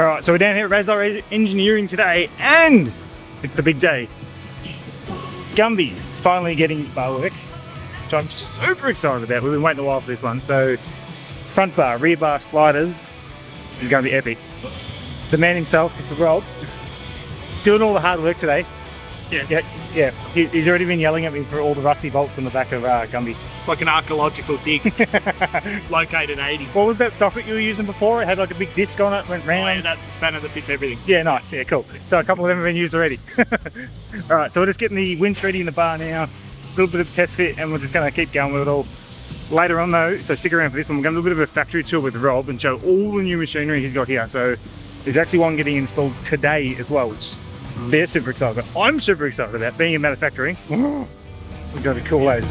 All right, so we're down here at Raslarr Engineering today, and it's the big day. Gumby is finally getting bar work, which I'm super excited about. We've been waiting a while for this one. So front bar, rear bar sliders is going to be epic. The man himself, Mr. Rob, doing all the hard work today. Yes. Yeah. He's already been yelling at me for all the rusty bolts on the back of Gumby. It's like an archaeological dig located 80. What was that socket you were using before? It had like a big disc on it, went round. Oh, yeah, that's the spanner that fits everything. Yeah, nice. Yeah, cool. So a couple of them have been used already. All right, so we're just getting the winch ready in the bar now. A little bit of test fit, and we're just going to keep going with it all. Later on though, so stick around for this one. We're going to do a bit of a factory tour with Rob and show all the new machinery he's got here. So there's actually one getting installed today as well, which they're super excited about. I'm super excited about being in manufacturing. So we're going to be cool as.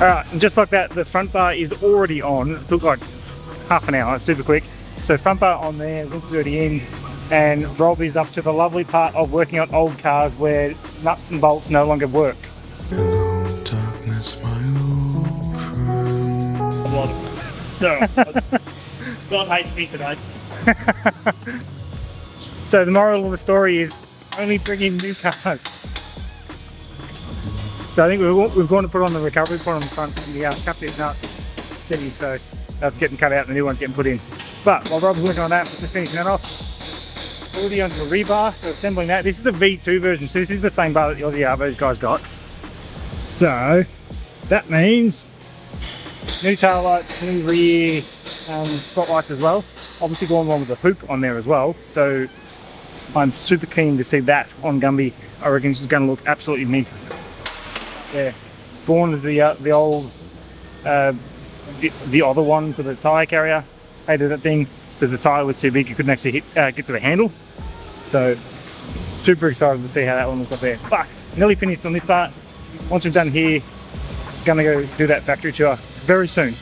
Alright, and just like that, the front bar is already on. It took like half an hour, it's super quick. So front bar on there, link's already in, and Rob is up to the lovely part of working on old cars where nuts and bolts no longer work. Hello, darkness, my old friend. A lot of them. So, God hates me today. So the moral of the story is only bring in new cars. So I think we've gone to put on the recovery point on the front, and the cap is not steady, so that's getting cut out and the new one's getting put in. But while Rob's working on that, we're just finishing that off. Already onto the rebar, so assembling that. This is the V2 version, so this is the same bar that the Aussie Arvo's guys got. So that means new tail lights, new rear spotlights as well. Obviously going along with the hoop on there as well. So I'm super keen to see that on Gumby. I reckon it's going to look absolutely mint. Yeah, born as the old, the other one for the tyre carrier. Hated that thing because the tyre was too big, you couldn't actually get to the handle. So super excited to see how that one looks up there. But nearly finished on this part. Once we're done here, gonna go do that factory tour very soon.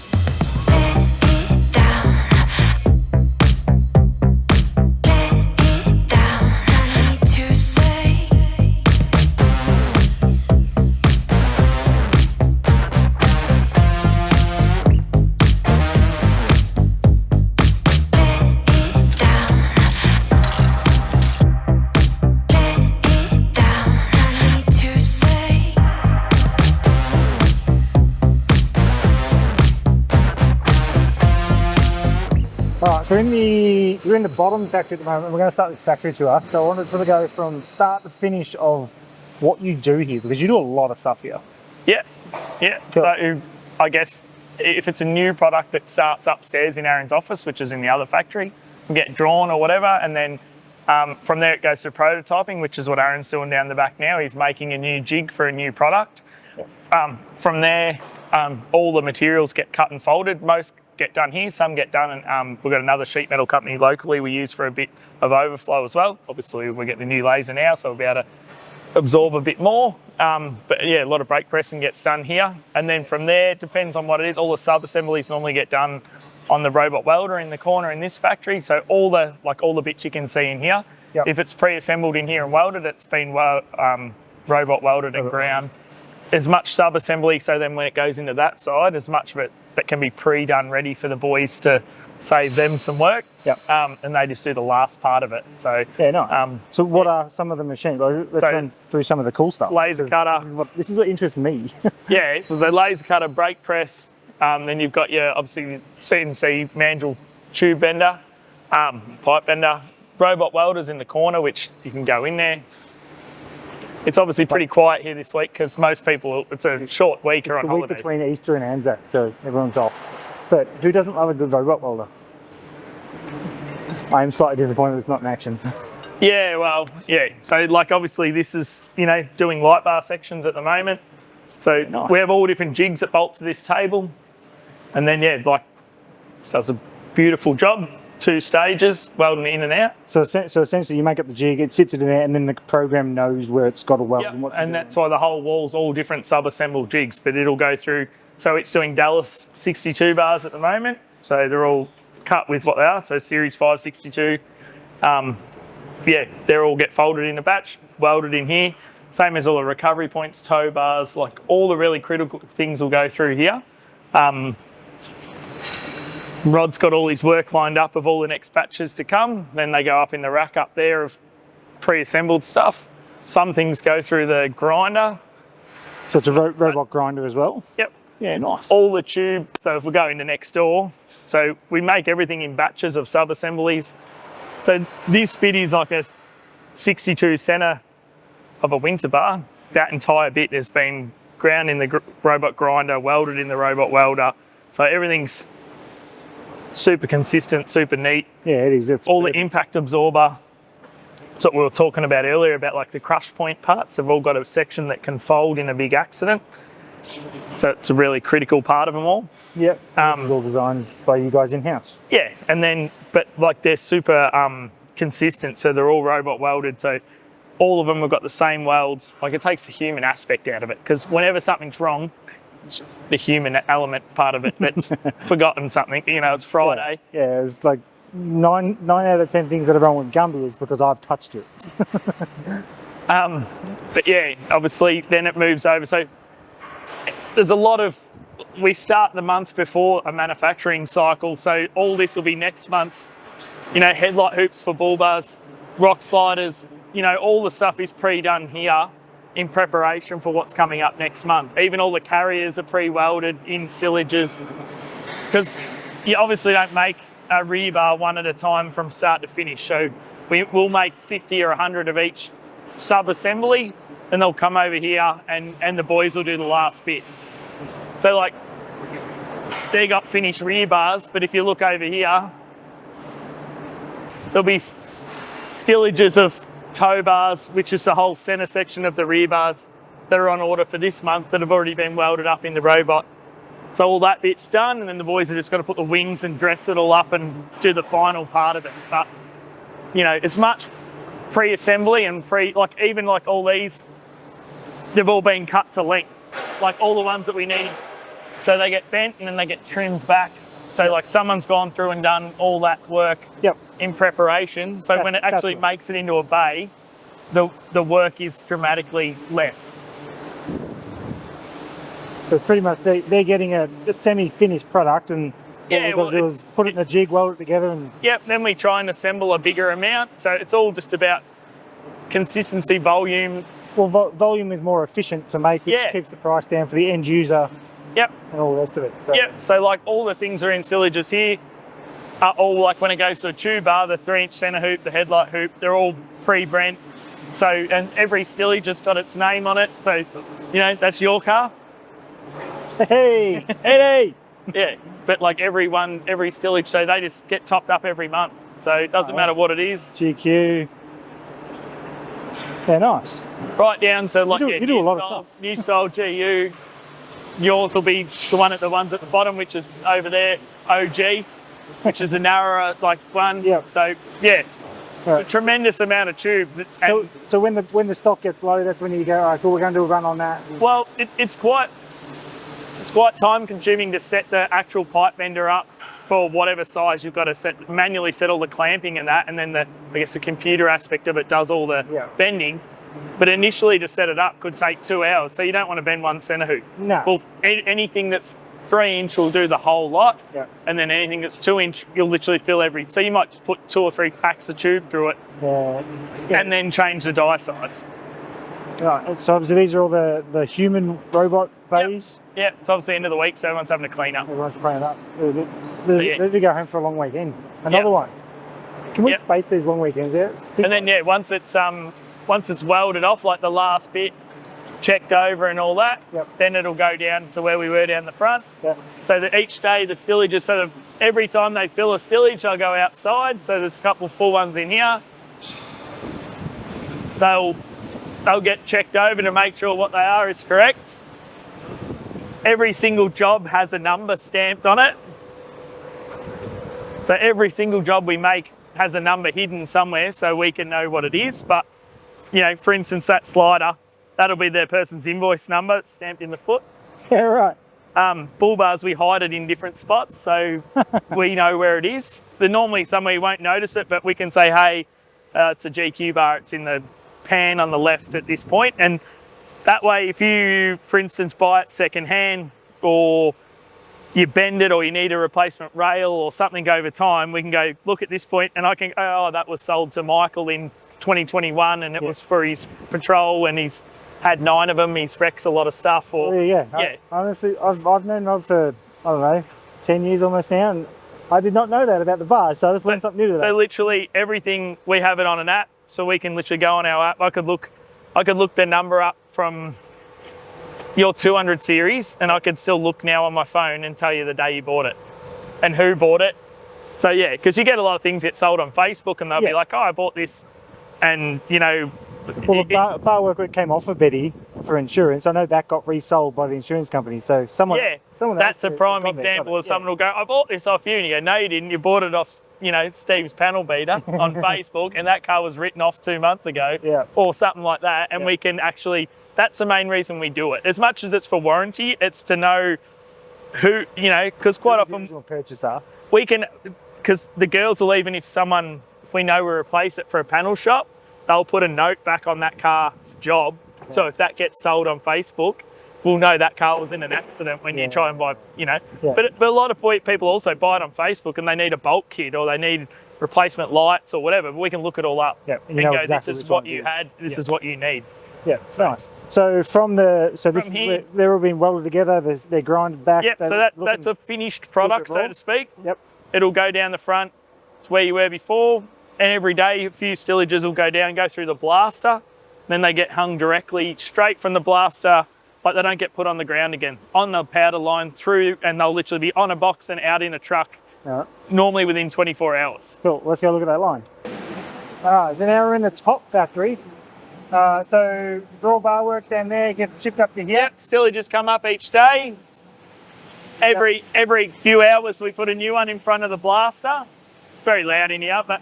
Alright, so we're in the bottom factory at the moment. We're going to start this factory tour. So I wanted to sort of go from start to finish of what you do here, because you do a lot of stuff here. Yeah. Cool. So I guess if it's a new product that starts upstairs in Aaron's office, which is in the other factory, can get drawn or whatever, and then from there it goes to prototyping, which is what Aaron's doing down the back now. He's making a new jig for a new product. From there, all the materials get cut and folded. Most get done here, some get done, and we've got another sheet metal company locally we use for a bit of overflow as well. Obviously we get the new laser now, so we'll be able to absorb a bit more. But yeah, a lot of brake pressing gets done here. And then from there, it depends on what it is. All the sub-assemblies normally get done on the robot welder in the corner in this factory. So all the bits you can see in here, Yep. If it's pre-assembled in here and welded, it's been robot welded and ground. As much sub-assembly, so then when it goes into that side, as much of it that can be pre-done ready for the boys to save them some work. Yep. And they just do the last part of it. So yeah, no. So what are some of the machines? Let's run through some of the cool stuff. Laser cutter. This is what interests me. Yeah, the laser cutter, brake press. Then you've got your obviously CNC mandrel tube bender, pipe bender, robot welders in the corner, which you can go in there. It's obviously pretty quiet here this week because most people, it's a short week or on holidays. It's the week between Easter and Anzac, so everyone's off. But who doesn't love a good robot welder? I am slightly disappointed it's not in action. Yeah, well, yeah. So like obviously this is, you know, doing light bar sections at the moment. So Nice. we have all different jigs that bolt to this table. And then, yeah, like, does a beautiful job. 2 stages, welding it in and out. So essentially you make up the jig, it sits in there, and then the program knows where it's got to weld. Yep. And, what to And do. that's why the whole wall's all different sub-assembled jigs, but it'll go through. So it's doing Dallas 62 bars at the moment. So they're all cut with what they are. So Series 562. Yeah, they're all get folded in a batch, welded in here. Same as all the recovery points, tow bars, like all the really critical things will go through here. Rod's got all his work lined up of all the next batches to come. Then they go up in the rack up there of pre-assembled stuff. Some things go through the grinder. So it's a robot grinder as well? Yep. Yeah, nice. All the tube. So if we go into next door, so we make everything in batches of sub-assemblies. So this bit is like a 62 centre of a winter bar. That entire bit has been ground in the robot grinder, welded in the robot welder. So everything's super consistent, super neat. Yeah, it is. It's all the impact absorber. That's what we were talking about earlier about like the crush point parts have all got a section that can fold in a big accident. So it's a really critical part of them all. Yep. It's all designed by you guys in-house. Yeah, and then, but like they're super consistent, so they're all robot welded. So all of them have got the same welds. Like it takes the human aspect out of it because whenever something's wrong, it's the human element part of it that's forgotten something. You know, it's Friday. Yeah, it's like 9 out of 10 things that are wrong with Gumby is because I've touched it. But yeah, obviously then it moves over. So there's a lot of, we start the month before a manufacturing cycle. So all this will be next month's, you know, headlight hoops for bull bars, rock sliders, you know, all the stuff is pre-done here in preparation for what's coming up next month. Even all the carriers are pre-welded in stillages because you obviously don't make a rear bar one at a time from start to finish. So we'll make 50 or 100 of each sub-assembly and they'll come over here and the boys will do the last bit. So like, they got finished rear bars, but if you look over here, there'll be stillages of tow bars, which is the whole centre section of the rear bars that are on order for this month that have already been welded up in the robot. So all that bit's done, and then the boys have just got to put the wings and dress it all up and do the final part of it. But, you know, it's much pre-assembly and like even like all these, they've all been cut to length. Like all the ones that we need. So they get bent and then they get trimmed back. So like someone's gone through and done all that work in preparation. So when it actually makes it into a bay, the work is dramatically less. So pretty much they're getting a semi-finished product and what we've got to do is put it in a jig, weld it together and... Yep, then we try and assemble a bigger amount. So it's all just about consistency, volume. Well, volume is more efficient to make, which keeps the price down for the end user. Yep. And all the rest of it. So. Yep, so like all the things are in stillages here are all like when it goes to a tube bar, the 3-inch centre hoop, the headlight hoop, they're all pre-brent. So, and every stillage has got its name on it. So, you know, that's your car. Hey, hey. Yeah, but like every stillage, so they just get topped up every month. So it doesn't matter what it is. GQ. Yeah, nice. Right down to like you do a lot of stuff. New style GU. Yours will be the ones at the bottom, which is over there, OG, which is a narrower like one. Yeah. So yeah, right. It's a tremendous amount of tube. So when the stock gets low, that's when you go, all right, cool, we're going to do a run on that. Well, it's quite time consuming to set the actual pipe bender up for whatever size you've got to manually set all the clamping and that, and then I guess the computer aspect of it does all the bending. But initially to set it up could take 2 hours, so you don't want to bend one centre hoop. No. Well, anything that's 3-inch will do the whole lot, and then anything that's 2-inch, you'll literally fill so you might just put 2 or 3 packs of tube through it, and then change the die size. Right, so obviously these are all the human robot bays. Yeah, it's obviously end of the week, so everyone's having to clean up. Everyone's cleaning up. Ready to go home for a long weekend. Another one. Can we space these long weekends out? And then once it's welded off, like the last bit, checked over and all that. Yep. Then it'll go down to where we were down the front. Yep. So that each day the stillage is sort of, every time they fill a stillage, they'll go outside. So there's a couple full ones in here. They'll get checked over to make sure what they are is correct. Every single job has a number stamped on it. So every single job we make has a number hidden somewhere so we can know what it is. But, you know, for instance, that slider, that'll be their person's invoice number stamped in the foot. Yeah, right. Bull bars, we hide it in different spots so we know where it is. But normally somewhere you won't notice it, but we can say, hey, it's a GQ bar, it's in the pan on the left at this point. And that way, if you, for instance, buy it secondhand or you bend it or you need a replacement rail or something over time, we can go look at this point and I can go, oh, that was sold to Michael in 2021 and it was for his patrol and he's had 9 of them, he's wrecks a lot of stuff. Or Yeah. Honestly, I've known Rob for, I don't know, 10 years almost now, and I did not know that about the bars, so I just learned something new today. So literally everything, we have it on an app, so we can literally go on our app. I could look the number up from your 200 series and I could still look now on my phone and tell you the day you bought it and who bought it. So yeah, because you get a lot of things get sold on Facebook and they'll be like, oh, I bought this, and you know. Well, the bar worker came off of Betty for insurance. I know that got resold by the insurance company. So someone that's a prime example of someone will go, I bought this off you, and you go, no, you didn't. You bought it off, you know, Steve's panel beater on Facebook, and that car was written off 2 months ago, or something like that. And we can actually, that's the main reason we do it. As much as it's for warranty, it's to know who, you know, because quite often purchaser, we can, because the girls will even if we know we replace it for a panel shop, they'll put a note back on that car's job. So if that gets sold on Facebook, we'll know that car was in an accident when you try and buy, you know. But a lot of people also buy it on Facebook and they need a bolt kit or they need replacement lights or whatever. But we can look it all up and go, exactly, this is what you had, this is what you need. Yeah, it's nice. So they're all being welded together, they're grinded back. Yep, so that's a finished product, so to speak. Yep. It'll go down the front. It's where you were before. And every day, a few stillages will go down, go through the blaster. Then they get hung directly straight from the blaster, but they don't get put on the ground again. On the powder line through, and they'll literally be on a box and out in a truck, normally within 24 hours. Cool, let's go look at that line. All right, so now we're in the top factory. So draw bar works down there, get shipped up to here. Yep, stillages come up each day. Every few hours we put a new one in front of the blaster. It's very loud in here, but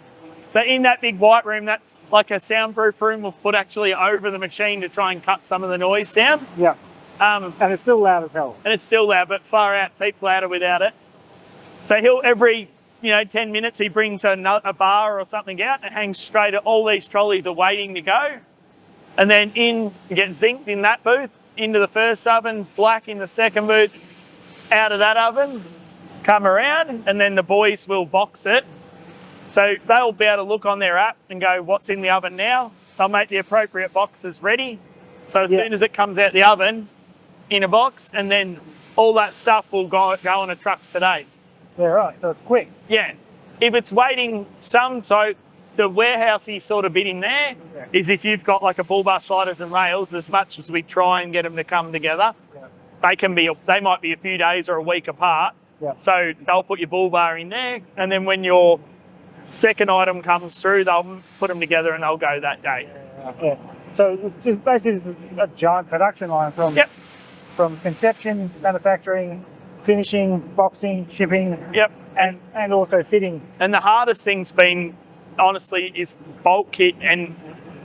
so in that big white room, that's like a soundproof room we've put actually over the machine to try and cut some of the noise down. Yeah. And it's still loud as hell. And it's still loud, but far out, it's heaps louder without it. So he'll every 10 minutes he brings a bar or something out and hangs straight at all these trolleys are waiting to go. And then you get zinced in that booth, into the first oven, black in the second booth, out of that oven, come around, and then the boys will box it. So they'll be able to look on their app and go, what's in the oven now? They'll make the appropriate boxes ready. So as soon as it comes out the oven, in a box, and then all that stuff will go on a truck today. Yeah, right, so it's quick. Yeah. If it's waiting so the warehousey sort of bit in there is if you've got like a bull bar sliders and rails, as much as we try and get them to come together, they might be a few days or a week apart. Yeah. So they'll put your bull bar in there, and then when your second item comes through, they'll put them together and they'll go that day. Yeah. So it's just basically this is a giant production line from conception, manufacturing, finishing, boxing, shipping, and also fitting. And the hardest thing's been, honestly, is bolt kit and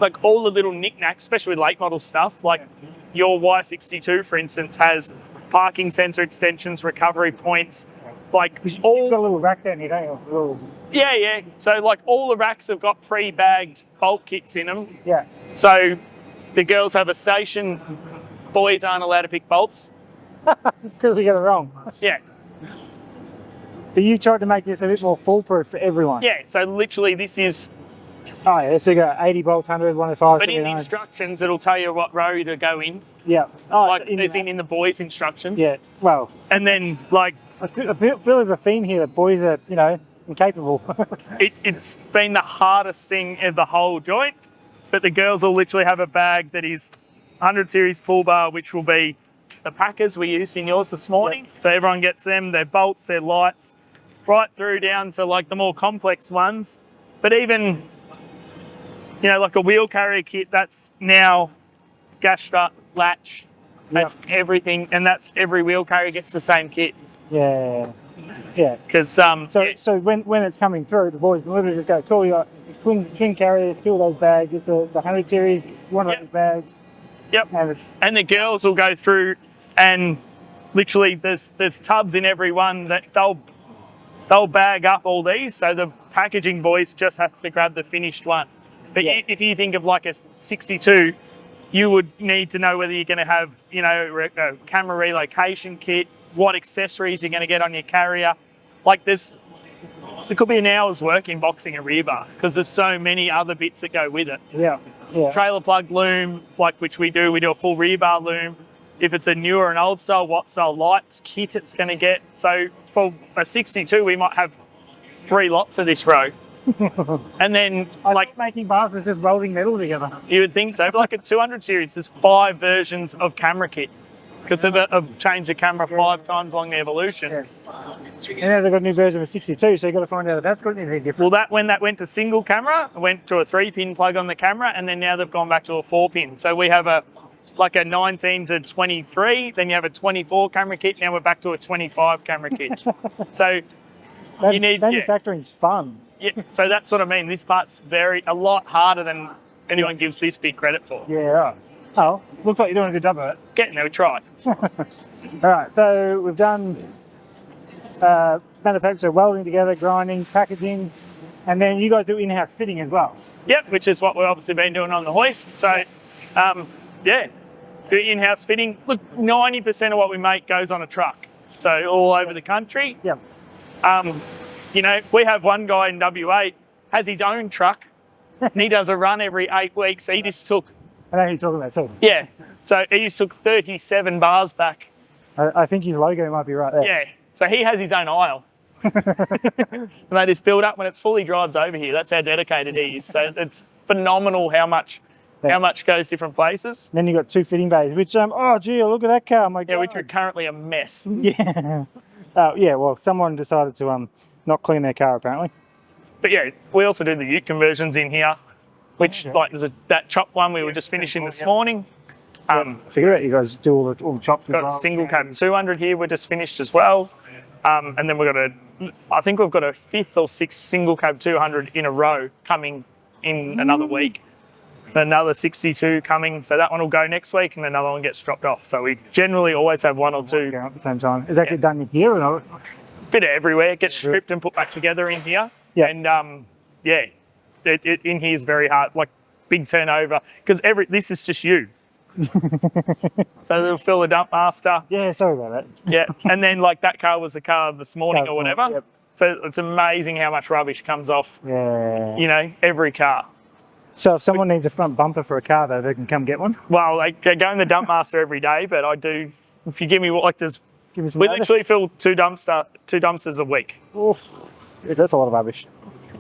like all the little knickknacks, especially with late model stuff. Like your Y62, for instance, has parking sensor extensions, recovery points. Like you've got a little rack down here, don't you? Yeah. So like all the racks have got pre-bagged bolt kits in them. Yeah. So the girls have a station. Boys aren't allowed to pick bolts. Because we got it wrong. Yeah. But you tried to make this a bit more foolproof for everyone. Yeah, so literally this is... Oh yeah, so you got 80 bolts, 100, 105, But in the instructions, it'll tell you what row to go in. Yeah. Oh, like in the boys' instructions. Yeah, well... And then, like... I feel there's a theme here that boys are, incapable. It's been the hardest thing of the whole joint, but the girls will literally have a bag that is 100 series pull bar, which will be the packers we used in yours this morning. Yep. So everyone gets them, their bolts, their lights, right through down to like the more complex ones. But even, you know, like a wheel carrier kit, that's now gas strut, latch, that's everything, and that's every wheel carrier gets the same kit. Yeah. Yeah. Because so when it's coming through, the boys can literally just go, cool, you got twin carriers, two of those bags, it's the 100 series, one of those bags. Yep. And the girls will go through and literally there's tubs in every one that they'll bag up all these, so the packaging boys just have to grab the finished one. But if you think of like a 62, you would need to know whether you're going to have, you know, a camera relocation kit, what accessories you're going to get on your carrier. Like there could be an hour's work in boxing a rear bar because there's so many other bits that go with it. Yeah. Trailer plug loom, like which we do a full rear bar loom. If it's a newer and old style, what style lights kit it's going to get. So for a 62, we might have 3 lots of this row. And then like making bars is just welding metal together. You would think so. But like a 200 series, there's 5 versions of camera kit because they've changed the camera 5 times along the evolution. Yeah. And now they've got a new version of a 62, so you've got to find out if that's got anything different. Well, when that went to single camera, it went to a 3-pin plug on the camera, and then now they've gone back to a 4-pin. So we have a 19 to 23, then you have a 24 camera kit, now we're back to a 25 camera kit. So you need... Manufacturing's fun. Yeah, so that's what I mean. This part's a lot harder than anyone gives this big credit for. Yeah, right. Oh, looks like you're doing a good job of it. Getting there, we tried. All right, so we've done manufacture, welding together, grinding, packaging, and then you guys do in-house fitting as well. Yep, which is what we've obviously been doing on the hoist. So, do in-house fitting. Look, 90% of what we make goes on a truck, so all over the country. Yep. You know, we have one guy in WA has his own truck, and he does a run every 8 weeks. He just took... I know who you're talking about too. Yeah, so he just took 37 bars back. I think his logo might be right there. Yeah, so he has his own aisle. And they just build up when it's fully drives over here. That's how dedicated he is. So it's phenomenal how much goes different places. And then you've got 2 fitting bays, which, oh gee, look at that car, my God. Yeah, which are currently a mess. Yeah. Yeah, well, someone decided to not clean their car apparently. But yeah, we also do the ute conversions in here, which like there's that chop one we were just finishing this morning. Figure it, you guys do all the chops as well. Got a single cab 200 here, we're just finished as well. And then I think we've got a 5th or 6th single cab 200 in a row coming in another week. Another 62 coming, so that one will go next week and another one gets dropped off. So we generally always have 1 or 2. At the same time. Is that get done here or not? It's a bit of everywhere. It gets stripped and put back together in here. Yeah. And it in here is very hard, like big turnover, because this is just you. So they'll fill the dump master. Yeah, sorry about that. Yeah, and then like that car was the car this morning or whatever. Yep. So it's amazing how much rubbish comes off. Yeah. You know, every car. So if someone needs a front bumper for a car, though, they can come get one? Well, they go in the dump master every day, but I do, if you give me Give me some we notice. literally fill two dumpsters a week. Oof. That's a lot of rubbish.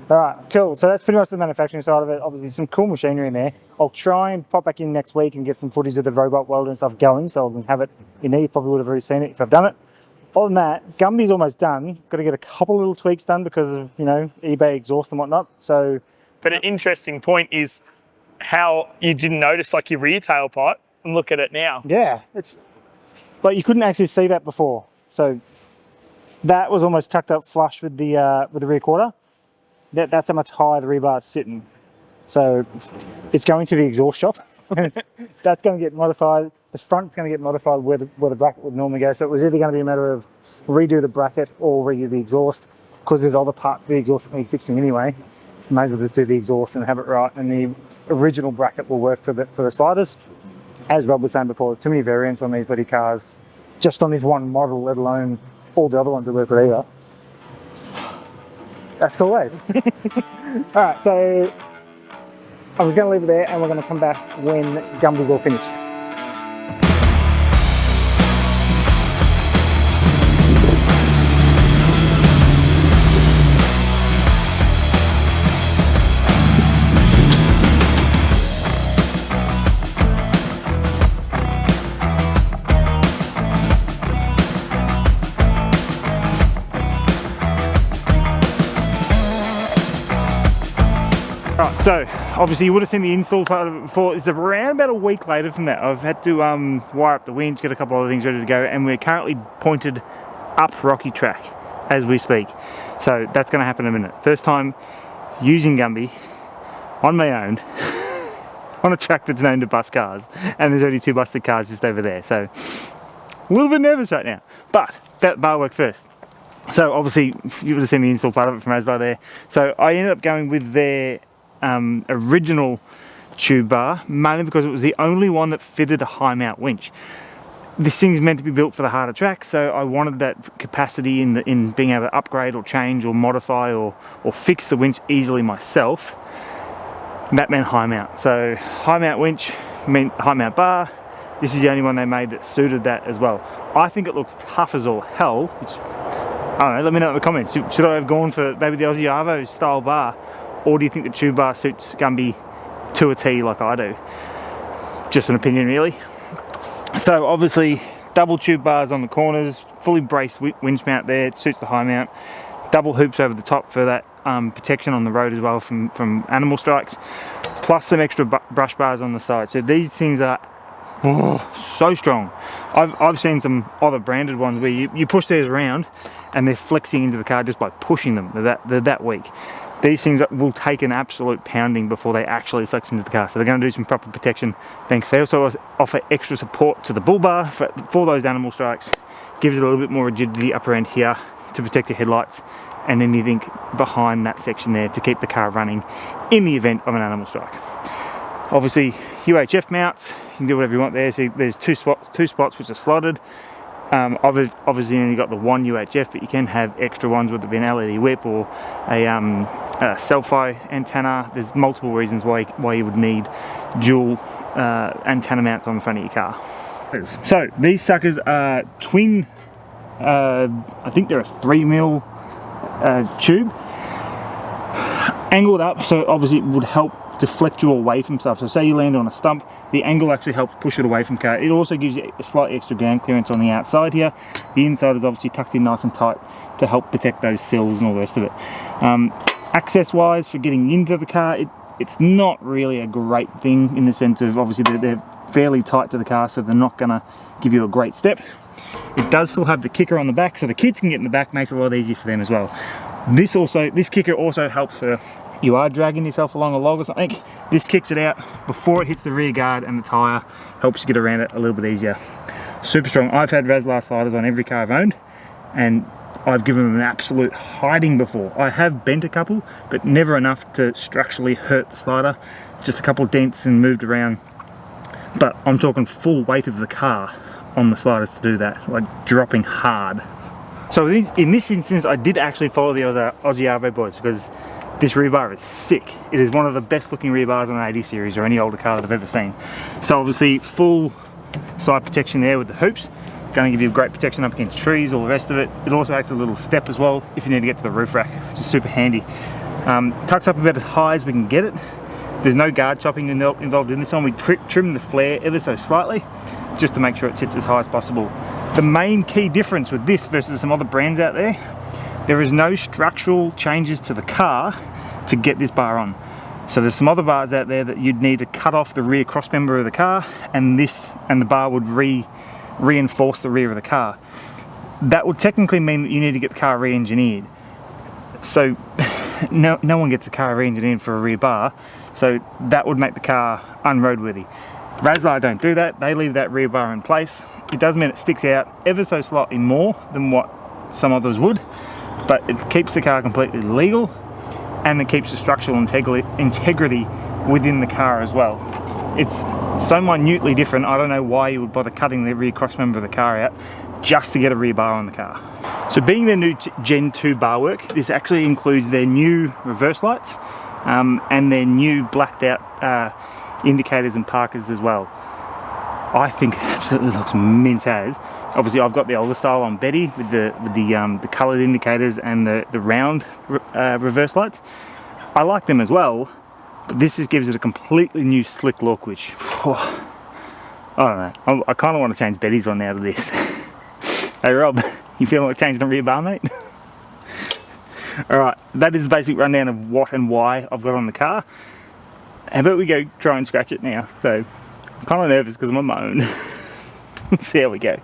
All right, cool. So that's pretty much the manufacturing side of it. Obviously, some cool machinery in there. I'll try and pop back in next week and get some footage of the robot welder and stuff going, so I can have it in there. You probably would have already seen it if I've done it. Other than that, Gumby's almost done. Got to get a couple little tweaks done because of, you know, eBay exhaust and whatnot. So, but an interesting point is how you didn't notice like your rear tailpipe, and look at it now. Yeah, it's like you couldn't actually see that before. So that was almost tucked up flush with the rear quarter. That's how much higher the rebar is sitting. So it's going to the exhaust shop. That's going to get modified. The front's going to get modified where the bracket would normally go. So it was either going to be a matter of redo the bracket or redo the exhaust, because there's other parts of the exhaust that need fixing anyway. May as well just do the exhaust and have it right, and the original bracket will work for the sliders. As Rob was saying before, too many variants on these bloody cars, just on this one model, let alone all the other ones that work with either. That's cool, eh? All right, so I was going to leave it there, and we're going to come back when Gumby's all finished. So obviously you would have seen the install part of it before. It's around about a week later from that. I've had to wire up the winch, get a couple other things ready to go, and we're currently pointed up rocky track as we speak. So that's going to happen in a minute. First time using Gumby on my own on a track that's known to bust cars, and there's already 2 busted cars just over there. So a little bit nervous right now, but that bar worked first. So obviously you would have seen the install part of it from Raslarr there. So I ended up going with their original tube bar, mainly because it was the only one that fitted a high mount winch. This thing's meant to be built for the harder track, so I wanted that capacity in being able to upgrade or change or modify or fix the winch easily myself. And that meant high mount. So high mount winch meant high mount bar. This is the only one they made that suited that as well. I think it looks tough as all hell, which, I don't know, let me know in the comments. Should I have gone for maybe the Aussie Arvo style bar? Or do you think the tube bar suits Gumby to a T like I do? Just an opinion really. So obviously double tube bars on the corners, fully braced winch mount there, it suits the high mount. Double hoops over the top for that protection on the road as well from animal strikes. Plus some extra brush bars on the side. So these things are so strong. I've seen some other branded ones where you push theirs around and they're flexing into the car just by pushing them. They're that weak. These things will take an absolute pounding before they actually flex into the car. So they're going to do some proper protection. They also offer extra support to the bull bar for those animal strikes. Gives it a little bit more rigidity upper end here to protect your headlights and anything behind that section there to keep the car running in the event of an animal strike. Obviously UHF mounts, you can do whatever you want there. So there's two spots which are slotted. Obviously only got the one UHF, but you can have extra ones, whether it be an LED whip or a selfie antenna. There's multiple reasons why you would need dual antenna mounts on the front of your car. So these suckers are twin, I think they're a 3mm tube, angled up, so obviously it would help deflect you away from stuff. So say you land on a stump, the angle actually helps push it away from car. It also gives you a slight extra ground clearance on the outside here. The inside is obviously tucked in nice and tight to help protect those sills and all the rest of it. Access wise for getting into the car, it's not really a great thing in the sense of obviously they're fairly tight to the car, so they're not going to give you a great step. It does still have the kicker on the back, so the kids can get in the back, makes it a lot easier for them as well. This kicker also helps for you are dragging yourself along a log or something. This kicks it out before it hits the rear guard, and the tyre helps you get around it a little bit easier. Super strong. I've had Raslarr sliders on every car I've owned, and I've given them an absolute hiding before. I have bent a couple, but never enough to structurally hurt the slider. Just a couple of dents and moved around. But I'm talking full weight of the car on the sliders to do that, like dropping hard. So in this instance, I did actually follow the other Aussie Arvo boys because this rear bar is sick. It is one of the best looking rear bars on an 80 series or any older car that I've ever seen. So obviously full side protection there with the hoops. Going to give you great protection up against trees, all the rest of it. It also acts as a little step as well if you need to get to the roof rack, which is super handy. Tucks up about as high as we can get it. There's no guard chopping involved in this one. We trim the flare ever so slightly just to make sure it sits as high as possible. The main key difference with this versus some other brands out there is no structural changes to the car to get this bar on. So there's some other bars out there that you'd need to cut off the rear cross member of the car, and the bar would reinforce the rear of the car. That would technically mean that you need to get the car re-engineered. So no one gets a car re-engineered for a rear bar, so that would make the car unroadworthy. Raslarr don't do that. They leave that rear bar in place. It does mean it sticks out ever so slightly more than what some others would, but it keeps the car completely legal, and it keeps the structural integrity within the car as well. It's so minutely different, I don't know why you would bother cutting the rear cross member of the car out just to get a rear bar on the car. So being their new Gen 2 bar work, this actually includes their new reverse lights and their new blacked out indicators and parkers as well. I think it absolutely looks mint as. Obviously I've got the older style on Betty with the coloured indicators and the round reverse lights. I like them as well, but this just gives it a completely new slick look, which, I don't know, I kind of want to change Betty's one out of this. Hey Rob, you feeling like changing the rear bar, mate? Alright, that is the basic rundown of what and why I've got on the car. How about we go try and scratch it now? So I'm kind of nervous because I'm on my own. Let's see how we go.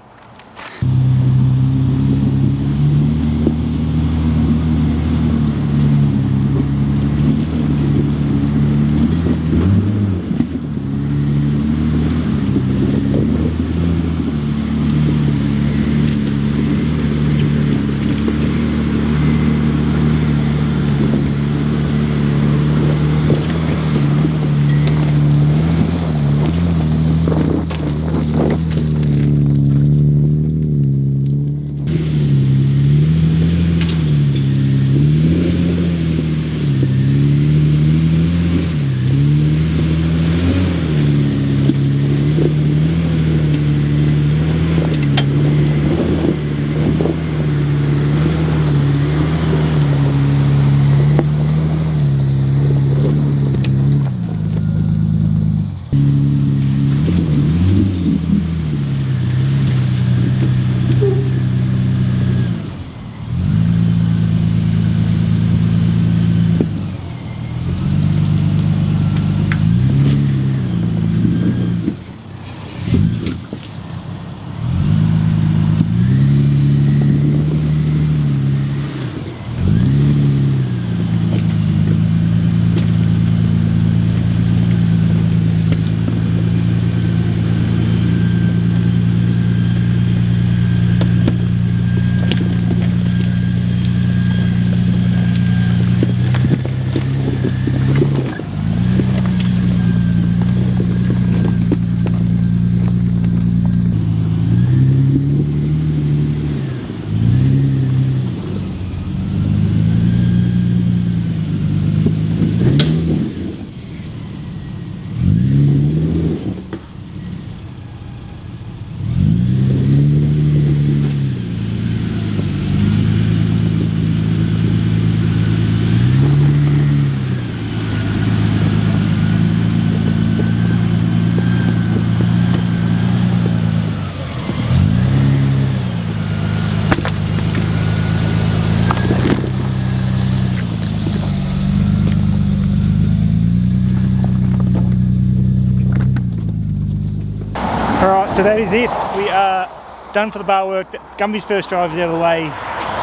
So that is it. We are done for the bar work. Gumby's first drive is out of the way.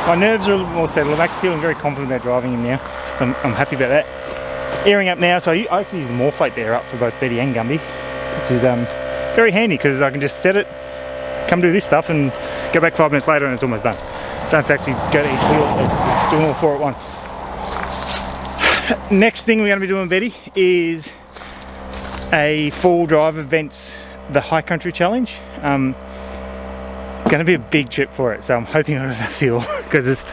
My nerves are a little bit more settled. I'm actually feeling very confident about driving him now, so I'm happy about that. Airing up now, so I actually use more float there up for both Betty and Gumby, which is very handy because I can just set it, come do this stuff, and go back 5 minutes later and it's almost done. Don't have to actually go to each wheel. It's doing all 4 at once. Next thing we're going to be doing, Betty, is a full drive events. The High Country Challenge. Going to be a big trip for it, so I'm hoping I have enough fuel because it's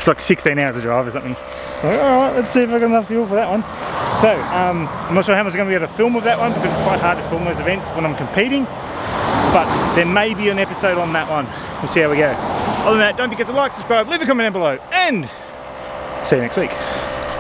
like 16 hours of drive or something. Alright, let's see if I got enough fuel for that one. So, I'm not sure how much I'm going to be able to film with that one because it's quite hard to film those events when I'm competing, but there may be an episode on that one. We'll see how we go. Other than that, don't forget to like, subscribe, leave a comment down below, and see you next week.